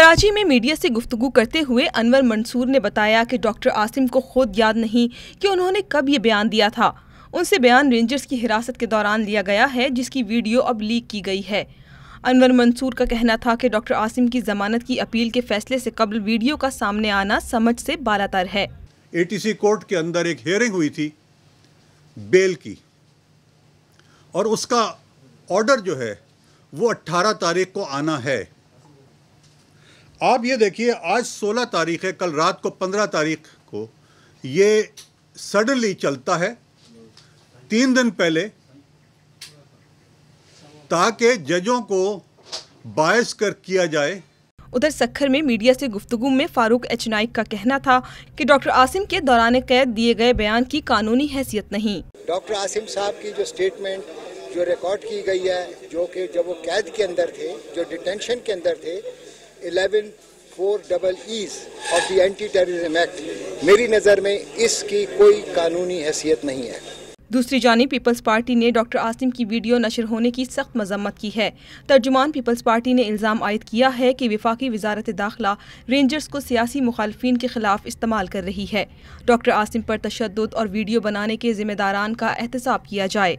कराची में मीडिया से गुफ्तगू करते हुए अनवर मंसूर ने बताया कि डॉक्टर आसिम को खुद याद नहीं कि उन्होंने कब ये बयान दिया था। उनसे बयान रेंजर्स की हिरासत के दौरान लिया गया है, जिसकी वीडियो अब लीक की गई है। अनवर मंसूर का कहना था कि डॉक्टर आसिम की जमानत की अपील के फैसले से कबल वीडियो का सामने आना समझ से बालातर है। एटीसी कोर्ट के अंदर एक हियरिंग हुई थी बेल की, और उसका ऑर्डर जो है वो 18 तारीख को आना है। आप ये देखिए, आज 16 तारीख है, कल रात को 15 तारीख को ये सडनली चलता है 3 दिन पहले, ताकि जजों को बायस कर किया जाए। उधर सखर में मीडिया से गुफ्तगू में फारूक एच नाइक का कहना था कि डॉक्टर आसिम के दौरान कैद दिए गए बयान की कानूनी हैसियत नहीं। डॉक्टर आसिम साहब की जो स्टेटमेंट जो रिकॉर्ड की गई है, जो कि जब वो कैद के अंदर थे, जो डिटेंशन के अंदर थे, 11(4)(E) of the anti terrorism act, मेरी नज़र में इसकी कोई कानूनी हैसियत नहीं है। दूसरी जानिब पीपल्स पार्टी ने डॉक्टर आसिम की वीडियो नशर होने की सख्त मजम्मत की है। तर्जुमान पीपल्स पार्टी ने इल्ज़ाम आयद किया है कि वफाकी वजारत दाखिला रेंजर्स को सियासी मुखालफिन के खिलाफ इस्तेमाल कर रही है। डॉक्टर आसिम पर तशद्दुद और वीडियो बनाने के जिम्मेदारान का एहतसाब किया जाए।